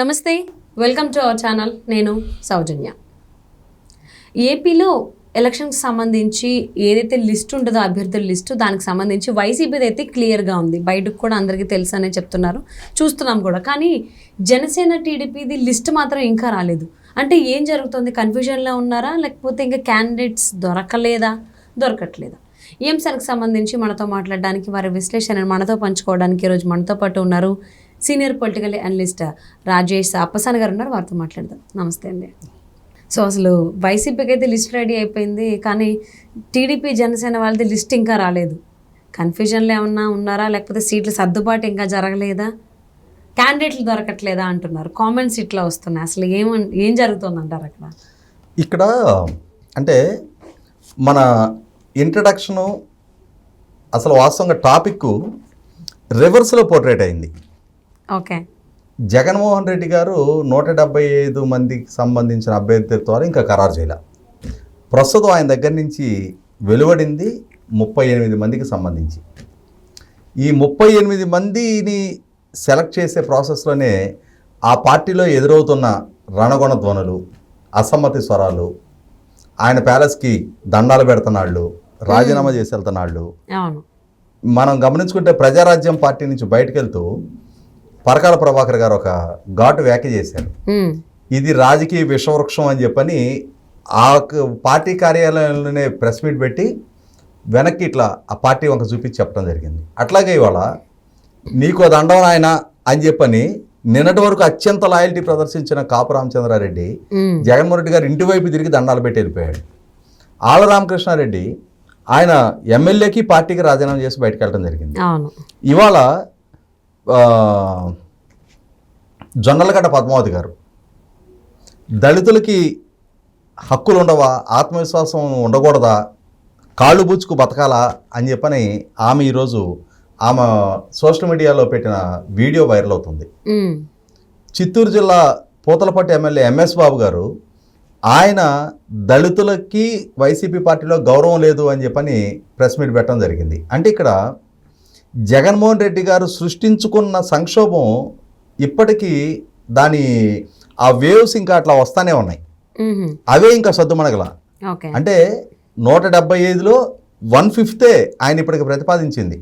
నమస్తే, welcome to our channel. నేను సౌజన్య. ఏపీలో ఎలక్షన్కి సంబంధించి ఏదైతే లిస్ట్ ఉంటుందో అభ్యర్థుల లిస్టు, దానికి సంబంధించి వైసీపీది అయితే క్లియర్గా ఉంది. బయటకు కూడా అందరికీ తెలుసు అనే చెప్తున్నారు, చూస్తున్నాం కూడా. కానీ జనసేన టీడీపీది లిస్ట్ మాత్రం ఇంకా రాలేదు. అంటే ఏం జరుగుతుంది? కన్ఫ్యూజన్లో ఉన్నారా, లేకపోతే ఇంకా క్యాండిడేట్స్ దొరకట్లేదా? ఈ అంశానికి సంబంధించి మనతో మాట్లాడడానికి, వారి విశ్లేషణను మనతో పంచుకోవడానికి ఈరోజు మనతో పాటు ఉన్నారు senior political analyst Rajesh Appasani గారు ఉన్నారు. వారితో మాట్లాడదాం. నమస్తే అండి. సో అసలు వైసీపీకి అయితే లిస్ట్ రెడీ అయిపోయింది, కానీ టీడీపీ జనసేన వాళ్ళది లిస్ట్ ఇంకా రాలేదు. కన్ఫ్యూజన్లో ఏమన్నా ఉన్నారా, లేకపోతే సీట్ల సర్దుబాటు ఇంకా జరగలేదా, క్యాండిడేట్లు దొరకట్లేదా అంటున్నారు. కామెంట్స్ ఇట్లా వస్తున్నాయి. అసలు ఏం జరుగుతుంది అంటారు ఇక్కడ? అంటే మన ఇంట్రడక్షను అసలు వాస్తవంగా టాపిక్ రివర్స్లో పోర్ట్రేట్ అయింది. ఓకే. జగన్మోహన్ రెడ్డి గారు 175 మందికి సంబంధించిన అభ్యర్థిత్వాలు ఇంకా ఖరారు చేయాలి. ప్రస్తుతం ఆయన దగ్గర నుంచి వెలువడింది 38 మందికి సంబంధించి. ఈ 38 మందిని సెలెక్ట్ చేసే ప్రాసెస్లోనే ఆ పార్టీలో ఎదురవుతున్న రణగొణ ధ్వనులు, అసమ్మతి స్వరాలు, ఆయన ప్యాలెస్కి దండాలు పెడుతున్నాళ్ళు, రాజీనామా చేసి వెళ్తున్నాళ్ళు. మనం గమనించుకుంటే ప్రజారాజ్యం పార్టీ నుంచి బయటకు వెళ్తూ పరకాల ప్రభాకర్ గారు ఒక ఘాటు వ్యాఖ్య చేశారు. ఇది రాజకీయ విషవృక్షం అని చెప్పని ఆ పార్టీ కార్యాలయంలోనే ప్రెస్ మీట్ పెట్టి వెనక్కి ఇట్లా ఆ పార్టీ వంక చూపించి చెప్పడం జరిగింది. అట్లాగే ఇవాళ నీకు దండం ఆయన అని చెప్పని నిన్నటి వరకు అత్యంత లాయల్టీ ప్రదర్శించిన కాపు రామచంద్రారెడ్డి జగన్మోహన్ రెడ్డి గారు ఇంటి వైపు తిరిగి దండాలు పెట్టి వెళ్ళిపోయాడు. ఆళ్ళ రామకృష్ణారెడ్డి ఆయన ఎమ్మెల్యేకి పార్టీకి రాజీనామా చేసి బయటకు వెళ్ళడం జరిగింది. ఇవాళ జొన్నలగడ్డ పద్మావతి గారు దళితులకి హక్కులు ఉండవా, ఆత్మవిశ్వాసం ఉండకూడదా, కాళ్ళు బుచ్చుకు బతకాలా అని చెప్పని ఆమె ఈరోజు ఆమె సోషల్ మీడియాలో పెట్టిన వీడియో వైరల్ అవుతుంది. చిత్తూరు జిల్లా పూతలపట్టు ఎమ్మెల్యే ఎంఎస్ బాబు గారు ఆయన దళితులకి వైసీపీ పార్టీలో గౌరవం లేదు అని చెప్పని ప్రెస్ మీట్ పెట్టడం జరిగింది. అంటే ఇక్కడ జగన్మోహన్ రెడ్డి గారు సృష్టించుకున్న సంక్షోభం ఇప్పటికీ ఆ వేవ్స్ ఇంకా అట్లా వస్తానే ఉన్నాయి. అవే ఇంకా సద్దుమణగల. అంటే 175లో 1/5 ఆయన ఇప్పటికి ప్రతిపాదించింది.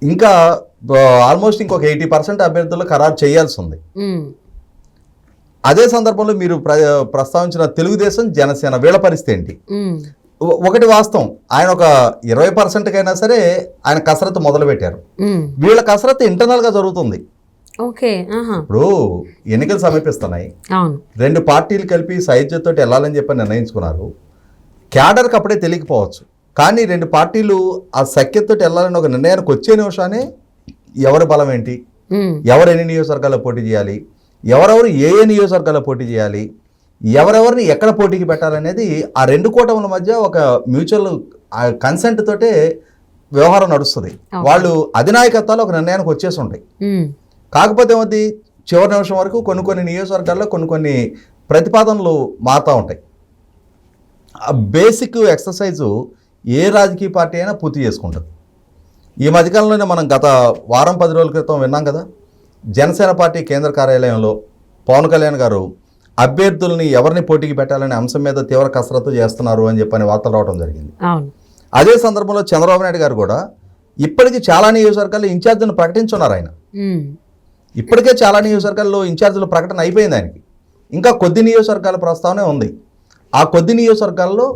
ఇంకా ఆల్మోస్ట్ ఇంకొక 80% అభ్యర్థులు ఖరారు చేయాల్సి ఉంది. అదే సందర్భంలో మీరు ప్రస్తావించిన తెలుగుదేశం, జనసేన వీళ్ళ పరిస్థితి ఏంటి? ఒకటి వాస్తవం, ఆయన ఒక 20%కైనా సరే ఆయన కసరత్తు మొదలుపెట్టారు. వీళ్ళ కసరత్తు ఇంటర్నల్గా జరుగుతుంది. ఇప్పుడు ఎన్నికలు సమీపిస్తున్నాయి, 2 పార్టీలు కలిపి సైజ్యతో వెళ్ళాలని చెప్పి నిర్ణయించుకున్నారు. క్యాడర్కి అప్పుడే తెలియకపోవచ్చు, కానీ 2 పార్టీలు ఆ సఖ్యతతో వెళ్ళాలని ఒక నిర్ణయానికి వచ్చే నిమిషానే ఎవరి బలం ఏంటి, ఎవరు ఎన్ని నియోజకవర్గాల్లో పోటీ చేయాలి, ఎవరెవరు ఏ నియోజకవర్గాల్లో పోటీ చేయాలి, ఎవరెవరిని ఎక్కడ పోటీకి పెట్టాలనేది ఆ 2 కూటముల మధ్య ఒక మ్యూచువల్ కన్సెంట్ తోటే వ్యవహారం నడుస్తుంది. వాళ్ళు అధినాయకత్వాలు ఒక నిర్ణయానికి వచ్చేసి ఉంటాయి. కాకపోతే ఏమవుతుంది, చివరి నిమిషం వరకు కొన్ని నియోజకవర్గాల్లో కొన్ని ప్రతిపాదనలు మారుతూ ఉంటాయి. ఆ బేసిక్ ఎక్సర్సైజు ఏ రాజకీయ పార్టీ అయినా పూర్తి చేసుకుంటుంది. ఈ మధ్యకాలంలోనే మనం గత వారం 10 రోజుల క్రితం విన్నాం కదా, జనసేన పార్టీ కేంద్ర కార్యాలయంలో పవన్ కళ్యాణ్ గారు అభ్యర్థుల్ని ఎవరిని పోటీకి పెట్టాలనే అంశం మీద తీవ్ర కసరత్తు చేస్తున్నారు అని చెప్పని వార్తలు రావడం జరిగింది. అదే సందర్భంలో చంద్రబాబు నాయుడు గారు కూడా ఇప్పటికీ చాలా నియోజకవర్గాల్లో ఇన్ఛార్జీలను ప్రకటించున్నారు. ఆయన ఇప్పటికే చాలా నియోజకవర్గాల్లో ఇన్ఛార్జీల ప్రకటన అయిపోయింది. ఆయనకి ఇంకా కొద్ది నియోజకవర్గాల ప్రస్తావనే ఉంది. ఆ కొద్ది నియోజకవర్గాల్లో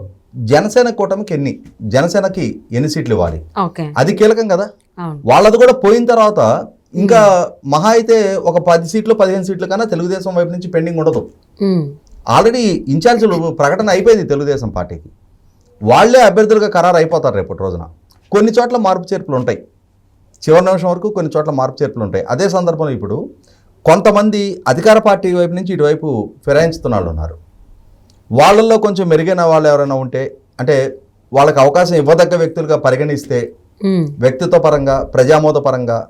జనసేన కూటమికి జనసేనకి ఎన్ని సీట్లు ఇవ్వాలి, అది కీలకం కదా. వాళ్ళది కూడా పోయిన తర్వాత ఇంకా మహా అయితే ఒక 10 సీట్లు 15 సీట్ల కన్నా తెలుగుదేశం వైపు నుంచి పెండింగ్ ఉండదు. ఆల్రెడీ ఇన్ఛార్జీలు ప్రకటన అయిపోయింది తెలుగుదేశం పార్టీకి. వాళ్లే అభ్యర్థులుగా ఖరారు అయిపోతారు రేపటి రోజున. కొన్ని చోట్ల మార్పు చేర్పులు ఉంటాయి, చివరి నిమిషం వరకు కొన్ని చోట్ల మార్పు చేర్పులు ఉంటాయి. అదే సందర్భంలో ఇప్పుడు కొంతమంది అధికార పార్టీ వైపు నుంచి ఇటువైపు ఫిరాయించుతున్న వాళ్ళు ఉన్నారు. వాళ్ళల్లో కొంచెం మెరుగైన వాళ్ళు ఎవరైనా ఉంటే, అంటే వాళ్ళకి అవకాశం ఇవ్వదగ్గ వ్యక్తులుగా పరిగణిస్తే, వ్యక్తిత్వ పరంగా ప్రజామోద పరంగా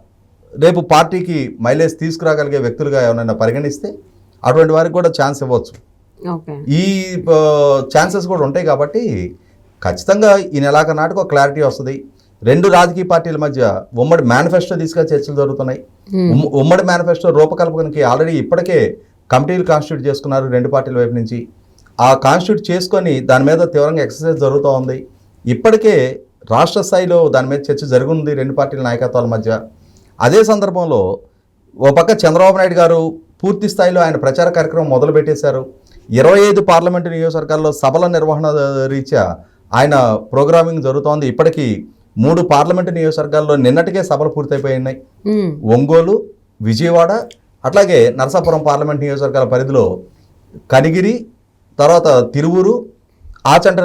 రేపు పార్టీకి మైలేజ్ తీసుకురాగలిగే వ్యక్తులుగా ఎవరైనా పరిగణిస్తే అటువంటి వారికి కూడా ఛాన్స్ ఇవ్వచ్చు. ఈ ఛాన్సెస్ కూడా ఉంటాయి. కాబట్టి ఖచ్చితంగా ఈ నెలాఖరు నాటికి ఒక క్లారిటీ వస్తుంది. రెండు రాజకీయ పార్టీల మధ్య ఉమ్మడి మేనిఫెస్టో తీసుకుని చర్చలు జరుగుతున్నాయి. ఉమ్మడి మేనిఫెస్టో రూపకల్పనకి ఆల్రెడీ ఇప్పటికే కమిటీలు కాన్స్టిట్యూట్ చేసుకున్నారు రెండు పార్టీల వైపు నుంచి. ఆ కాన్స్టిట్యూట్ చేసుకొని దాని మీద తీవ్రంగా ఎక్సర్సైజ్ జరుగుతూ ఉంది. ఇప్పటికే రాష్ట్ర స్థాయిలో దాని మీద చర్చ జరుగుంది రెండు పార్టీల నాయకత్వాల మధ్య. అదే సందర్భంలో ఓ పక్క చంద్రబాబు నాయుడు గారు పూర్తి స్థాయిలో ఆయన ప్రచార కార్యక్రమం మొదలుపెట్టేశారు. 25 పార్లమెంటు నియోజకవర్గాల్లో సభల నిర్వహణ రీత్యా ఆయన ప్రోగ్రామింగ్ జరుగుతోంది. ఇప్పటికీ 3 పార్లమెంటు నియోజకవర్గాల్లో నిన్నటికే సభలు పూర్తయిపోయినాయి. ఒంగోలు, విజయవాడ, అట్లాగే నరసాపురం పార్లమెంట్ నియోజకవర్గాల పరిధిలో కనిగిరి, తర్వాత తిరువూరు, ఆచంట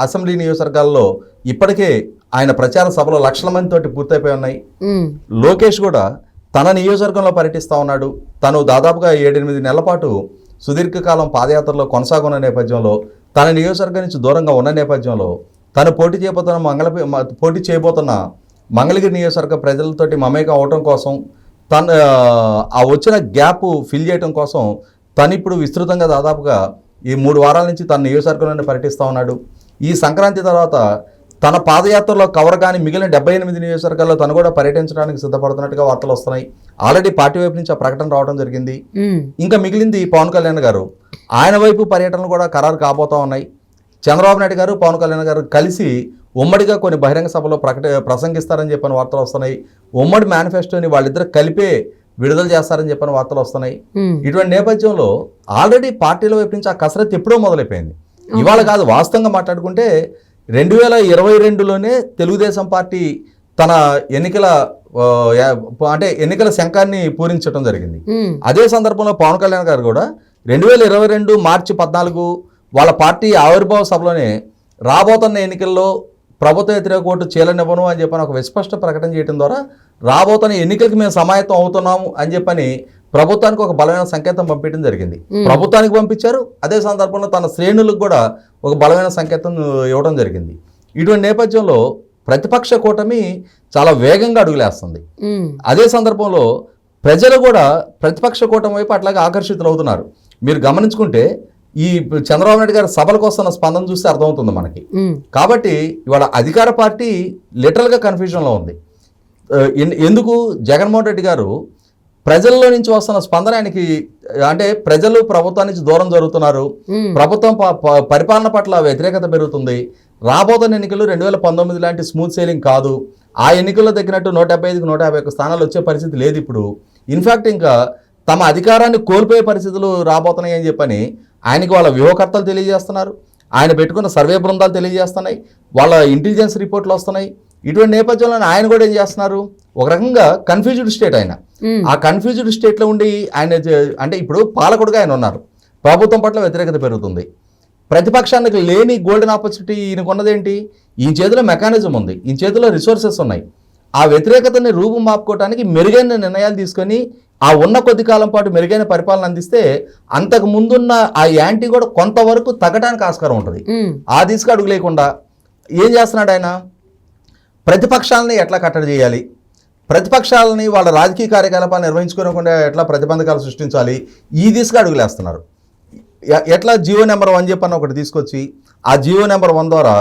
అసెంబ్లీ నియోజకవర్గాల్లో ఇప్పటికే ఆయన ప్రచార సభలో లక్షల మందితోటి పూర్తయిపోయి ఉన్నాయి. లోకేష్ కూడా తన నియోజకవర్గంలో పర్యటిస్తూ ఉన్నాడు. తను దాదాపుగా 7-8 నెలల పాటు సుదీర్ఘకాలం పాదయాత్రలో కొనసాగున్న నేపథ్యంలో, తన నియోజకవర్గం నుంచి దూరంగా ఉన్న నేపథ్యంలో, తను పోటీ చేయబోతున్న మంగళగిరి నియోజకవర్గ ప్రజలతోటి మమేకం అవటం కోసం, తను ఆ వచ్చిన గ్యాప్ ఫిల్ చేయడం కోసం తను ఇప్పుడు విస్తృతంగా దాదాపుగా ఈ 3 వారాల నుంచి తన నియోజకవర్గంలోనే పర్యటిస్తూ ఉన్నాడు. ఈ సంక్రాంతి తర్వాత తన పాదయాత్రలో కవర్ కానీ మిగిలిన 78 నియోజకవర్గాల్లో తను కూడా పర్యటించడానికి సిద్ధపడుతున్నట్టుగా వార్తలు వస్తున్నాయి. ఆల్రెడీ పార్టీ వైపు నుంచి ఆ ప్రకటన రావడం జరిగింది. ఇంకా మిగిలింది పవన్ కళ్యాణ్ గారు. ఆయన వైపు పర్యటనలు కూడా ఖరారు కాబోతా ఉన్నాయి. చంద్రబాబు నాయుడు గారు, పవన్ కళ్యాణ్ గారు కలిసి ఉమ్మడిగా కొన్ని బహిరంగ సభలో ప్రసంగిస్తారని చెప్పిన వార్తలు వస్తున్నాయి. ఉమ్మడి మేనిఫెస్టోని వాళ్ళిద్దరు కలిపే విడుదల చేస్తారని చెప్పిన వార్తలు వస్తున్నాయి. ఇటువంటి నేపథ్యంలో ఆల్రెడీ పార్టీల వైపు నుంచి ఆ కసరత్తు ఎప్పుడో మొదలైపోయింది. ఇవాళ కాదు, వాస్తవంగా మాట్లాడుకుంటే 2022లోనే తెలుగుదేశం పార్టీ తన ఎన్నికల శంఖాన్ని పూరించడం జరిగింది. అదే సందర్భంలో పవన్ కళ్యాణ్ గారు కూడా 2022 మార్చి 14 వాళ్ళ పార్టీ ఆవిర్భావ సభలోనే రాబోతున్న ఎన్నికల్లో ప్రభుత్వ వ్యతిరేక ఓటు చీలనివ్వను అని చెప్పని ఒక విస్పష్ట ప్రకటన చేయడం ద్వారా రాబోతున్న ఎన్నికలకి మేము సమాయత్తం అవుతున్నాము అని చెప్పని ప్రభుత్వానికి ఒక బలమైన సంకేతం పంపించడం జరిగింది. ప్రభుత్వానికి పంపించారు. అదే సందర్భంలో తన శ్రేణులకు కూడా ఒక బలమైన సంకేతం ఇవ్వడం జరిగింది. ఇటువంటి నేపథ్యంలో ప్రతిపక్ష కూటమి చాలా వేగంగా అడుగులేస్తుంది. అదే సందర్భంలో ప్రజలు కూడా ప్రతిపక్ష కూటమి వైపు అట్లాగే ఆకర్షితులు అవుతున్నారు. మీరు గమనించుకుంటే ఈ చంద్రబాబు నాయుడు గారి సభలకు వస్తున్న స్పందన చూస్తే అర్థమవుతుంది మనకి. కాబట్టి ఇవాళ అధికార పార్టీ లిటరల్గా కన్ఫ్యూజన్లో ఉంది. ఎందుకు జగన్మోహన్ రెడ్డి గారు ప్రజల్లో నుంచి వస్తున్న స్పందన ఆయనకి, అంటే ప్రజలు ప్రభుత్వం నుంచి దూరం జరుగుతున్నారు, ప్రభుత్వం పరిపాలన పట్ల వ్యతిరేకత పెరుగుతుంది, రాబోతున్న ఎన్నికలు 2019 లాంటి స్మూత్ సేలింగ్ కాదు, ఆ ఎన్నికల్లో తగ్గినట్టు 175కి 151 స్థానాలు వచ్చే పరిస్థితి లేదు ఇప్పుడు, ఇన్ఫ్యాక్ట్ ఇంకా తమ అధికారాన్ని కోల్పోయే పరిస్థితులు రాబోతున్నాయి అని చెప్పని ఆయనకి వాళ్ళ వ్యూహకర్తలు తెలియజేస్తున్నారు, ఆయన పెట్టుకున్న సర్వే బృందాలు తెలియజేస్తున్నాయి, వాళ్ళ ఇంటెలిజెన్స్ రిపోర్ట్లు వస్తున్నాయి. ఇటువంటి నేపథ్యంలో ఆయన కూడా ఏం చేస్తున్నారు, ఒక రకంగా కన్ఫ్యూజ్డ్ స్టేట్ ఆయన. ఆ కన్ఫ్యూజ్డ్ స్టేట్లో ఉండి ఆయన అంటే ఇప్పుడు పాలకుడుగా ఆయన ఉన్నారు, ప్రభుత్వం పట్ల వ్యతిరేకత పెరుగుతుంది, ప్రతిపక్షానికి లేని గోల్డెన్ ఆపర్చునిటీ ఈయనకున్నదేంటి, ఈ చేతిలో మెకానిజం ఉంది, ఈ చేతిలో రిసోర్సెస్ ఉన్నాయి. ఆ వ్యతిరేకతని రూపు మాపుకోవడానికి మెరుగైన నిర్ణయాలు తీసుకొని ఆ ఉన్న కొద్ది కాలం పాటు మెరుగైన పరిపాలన అందిస్తే అంతకు ముందున్న ఆ యాంటీ కూడా కొంతవరకు తగ్గడానికి ఆస్కారం ఉంటుంది. ఆ దిశగా అడుగు లేకుండా ఏం చేస్తున్నాడు ఆయన, ప్రతిపక్షాలని ఎట్లా కట్టడి చేయాలి, ప్రతిపక్షాలని వాళ్ళ రాజకీయ కార్యకలాపాలు నిర్వహించుకోకుండా ఎట్లా ప్రతిబంధకాలు సృష్టించాలి, ఈ దిశగా అడుగులేస్తున్నారు. ఎట్లా జియో నెంబర్ 1 చెప్పని ఒకటి తీసుకొచ్చి ఆ జియో నెంబర్ 1 ద్వారా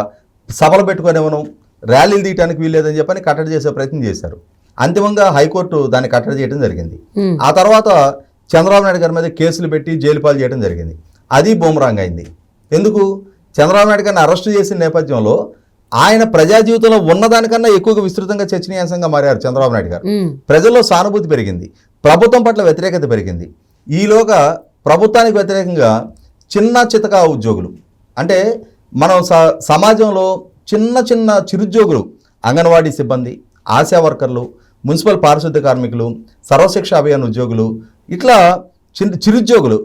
సభలు పెట్టుకునేవను, ర్యాలీలు తీయడానికి వీల్లేదని చెప్పని కట్టడి చేసే ప్రయత్నం చేశారు. అంతిమంగా హైకోర్టు దాన్ని కట్టడి చేయడం జరిగింది. ఆ తర్వాత చంద్రబాబు నాయుడు గారి మీద కేసులు పెట్టి జైలు పాలు చేయడం జరిగింది. అది బూమరాంగ్ అయింది. ఎందుకు, చంద్రబాబు నాయుడు గారిని అరెస్టు చేసిన నేపథ్యంలో ఆయన ప్రజా జీవితంలో ఉన్నదానికన్నా ఎక్కువగా విస్తృతంగా చర్చనీయాంశంగా మారారు చంద్రబాబు నాయుడు గారు. ప్రజల్లో సానుభూతి పెరిగింది, ప్రభుత్వం పట్ల వ్యతిరేకత పెరిగింది. ఈలోగా ప్రభుత్వానికి వ్యతిరేకంగా చిన్న చితకా ఉద్యోగులు, అంటే మనం సమాజంలో చిన్న చిన్న చిరుద్యోగులు, అంగన్వాడీ సిబ్బంది, ఆశా వర్కర్లు, మున్సిపల్ పారిశుద్ధ్య కార్మికులు, సర్వశిక్ష అభియాన్ ఉద్యోగులు, ఇట్లా చిరుద్యోగులు,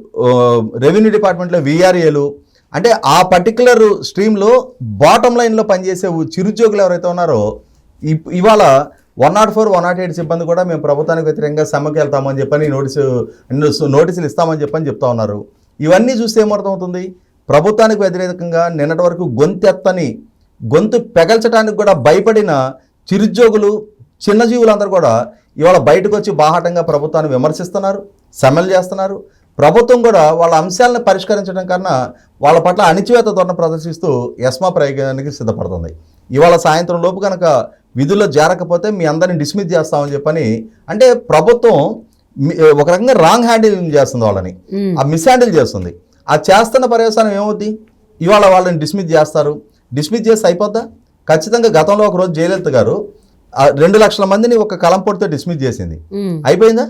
రెవెన్యూ డిపార్ట్మెంట్లో వీఆర్ఏలు, అంటే ఆ పర్టికులర్ స్ట్రీమ్లో బాటమ్ లైన్లో పనిచేసే చిరుద్యోగులు ఎవరైతే ఉన్నారో ఇవాళ 104, 108 సిబ్బంది కూడా మేము ప్రభుత్వానికి వ్యతిరేకంగా సమ్మెకి వెళ్తామని చెప్పని నోటీసులు ఇస్తామని చెప్పని చెప్తా ఉన్నారు. ఇవన్నీ చూస్తే ఏమర్థమవుతుంది, ప్రభుత్వానికి వ్యతిరేకంగా నిన్నటి వరకు గొంతు పెగల్చడానికి కూడా భయపడిన చిరుద్యోగులు, చిన్నజీవులందరూ కూడా ఇవాళ బయటకు వచ్చి బాహాటంగా ప్రభుత్వాన్ని విమర్శిస్తున్నారు, సమ్మెలు చేస్తున్నారు. ప్రభుత్వం కూడా వాళ్ళ అంశాలను పరిష్కరించడం కన్నా వాళ్ళ పట్ల అణిచివేత ధోరణి ప్రదర్శిస్తూ ఎస్మా ప్రయోగానికి సిద్ధపడుతుంది. ఇవాళ సాయంత్రం లోపు కనుక విధుల్లో చేరకపోతే మీ అందరిని డిస్మిస్ చేస్తామని చెప్పని, అంటే ప్రభుత్వం ఒక రకంగా రాంగ్ హ్యాండిలింగ్ చేస్తుంది వాళ్ళని, ఆ మిస్ హ్యాండిల్ చేస్తుంది. ఆ చేస్తున్న పర్యవసానం ఏమవుద్ది? ఇవాళ వాళ్ళని డిస్మిస్ చేస్తారు, డిస్మిస్ చేసి అయిపోద్దా? ఖచ్చితంగా గతంలో ఒక రోజు జయలలిత గారు 2 లక్షల మందిని ఒక కలంపోటుతో డిస్మిస్ చేసింది, అయిపోయిందా?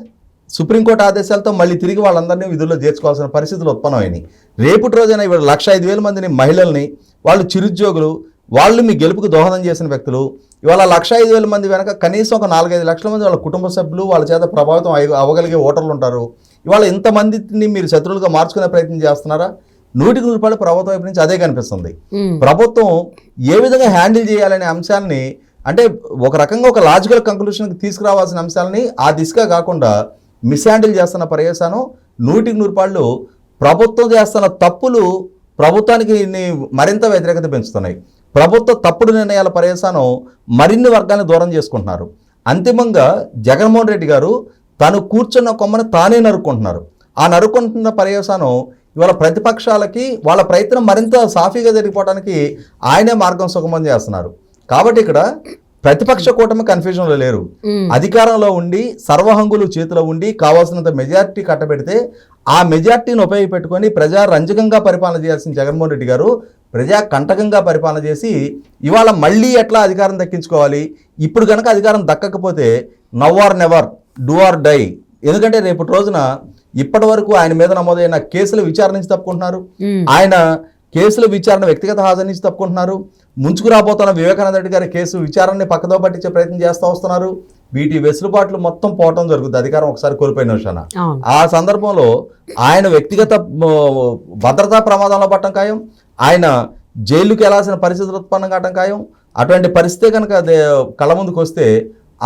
సుప్రీంకోర్టు ఆదేశాలతో మళ్ళీ తిరిగి వాళ్ళందరినీ విధుల్లో చేర్చుకోవాల్సిన పరిస్థితులు ఉత్పన్నమైనాయి. రేపటి రోజైనా ఇవాళ 1,05,000 మందిని మహిళల్ని, వాళ్ళు చిరుద్యోగులు, వాళ్ళు మీ గెలుపుకు దోహదం చేసిన వ్యక్తులు, ఇవాళ 1,05,000 మంది వెనక కనీసం ఒక 4-5 లక్షల మంది వాళ్ళ కుటుంబ సభ్యులు, వాళ్ళ చేత ప్రభావితం అవ్వగలిగే ఓటర్లు ఉంటారు. ఇవాళ ఇంతమందిని మీరు శత్రువులుగా మార్చుకునే ప్రయత్నం చేస్తున్నారా? 100% ప్రభుత్వం వైపు నుంచి అదే కనిపిస్తుంది. ప్రభుత్వం ఏ విధంగా హ్యాండిల్ చేయాలనే అంశాలని, అంటే ఒక రకంగా ఒక లాజికల్ కంక్లూషన్కి తీసుకురావాల్సిన అంశాలని ఆ దిశగా కాకుండా మిస్ హ్యాండిల్ చేస్తున్న పర్యవసానం 100% ప్రభుత్వం చేస్తున్న తప్పులు ప్రభుత్వానికి మరింత వ్యతిరేకత పెంచుతున్నాయి. ప్రభుత్వ తప్పుడు నిర్ణయాల పర్యవసానం మరిన్ని వర్గాన్ని దూరం చేసుకుంటున్నారు. అంతిమంగా జగన్మోహన్ రెడ్డి గారు తను కూర్చున్న కొమ్మను తానే నరుక్కుంటున్నారు. ఆ నరుక్కుంటున్న పర్యవసానం ఇవాళ ప్రతిపక్షాలకి వాళ్ళ ప్రయత్నం మరింత సాఫీగా జరిగిపోవడానికి ఆయనే మార్గం సుగమం చేస్తున్నారు. కాబట్టి ఇక్కడ ప్రతిపక్ష కూటమి కన్ఫ్యూజన్లో లేరు. అధికారంలో ఉండి సర్వహంగులు చేతిలో ఉండి కావాల్సినంత మెజారిటీ కట్టబెడితే ఆ మెజారిటీని ఉపయోగపెట్టుకొని ప్రజారంజకంగా పరిపాలన చేయాల్సిన జగన్మోహన్ రెడ్డి గారు ప్రజా కంటకంగా పరిపాలన చేసి ఇవాళ మళ్ళీ ఎట్లా అధికారం దక్కించుకోవాలి, ఇప్పుడు కనుక అధికారం దక్కకపోతే now or never, do or die. ఎందుకంటే రేపటి రోజున ఇప్పటి వరకు ఆయన మీద నమోదైన కేసుల విచారణ నుంచి తప్పుకుంటున్నారు, ఆయన కేసుల విచారణ వ్యక్తిగత హాజరు నుంచి తప్పుకుంటున్నారు, ముంచుకు రాబోతున్న వివేకానంద రెడ్డి గారి కేసు విచారణని పక్కదో పట్టించే ప్రయత్నం చేస్తూ వస్తున్నారు. వీటి వెసులుబాట్లు మొత్తం పోవటం జరుగుతుంది అధికారం ఒకసారి కోల్పోయిన విషయాన. ఆ సందర్భంలో ఆయన వ్యక్తిగత భద్రతా ప్రమాదంలో పట్టడం ఖాయం, ఆయన జైలుకి వెళ్లాల్సిన పరిస్థితులు ఉత్పన్నం కావటం ఖాయం. అటువంటి పరిస్థితే కనుక కళ్ళ ముందుకు వస్తే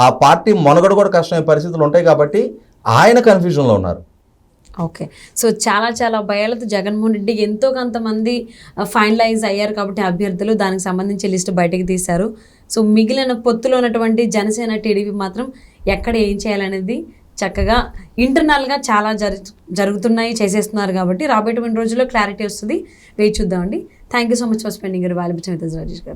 ఆ పార్టీ మనుగడ కూడా కష్టమయ్యే పరిస్థితులు ఉంటాయి. కాబట్టి ఆయన కన్ఫ్యూజన్లో ఉన్నారు. ఓకే, సో చాలా భయాలతో జగన్మోహన్ రెడ్డి ఎంతో కొంతమంది ఫైనలైజ్ అయ్యారు కాబట్టి అభ్యర్థులు, దానికి సంబంధించి లిస్టు బయటకు తీశారు. సో మిగిలిన పొత్తులో ఉన్నటువంటి జనసేన, టీడీపీ మాత్రం ఎక్కడ ఏం చేయాలనేది చక్కగా ఇంటర్నల్గా చాలా జరుగుతున్నాయి, చేసేస్తున్నారు. కాబట్టి రాబోయేటువంటి రోజుల్లో క్లారిటీ వస్తుంది, వేచి చూద్దామండి. Thank you so much for spending your valuable time with us, Rajesh గారు.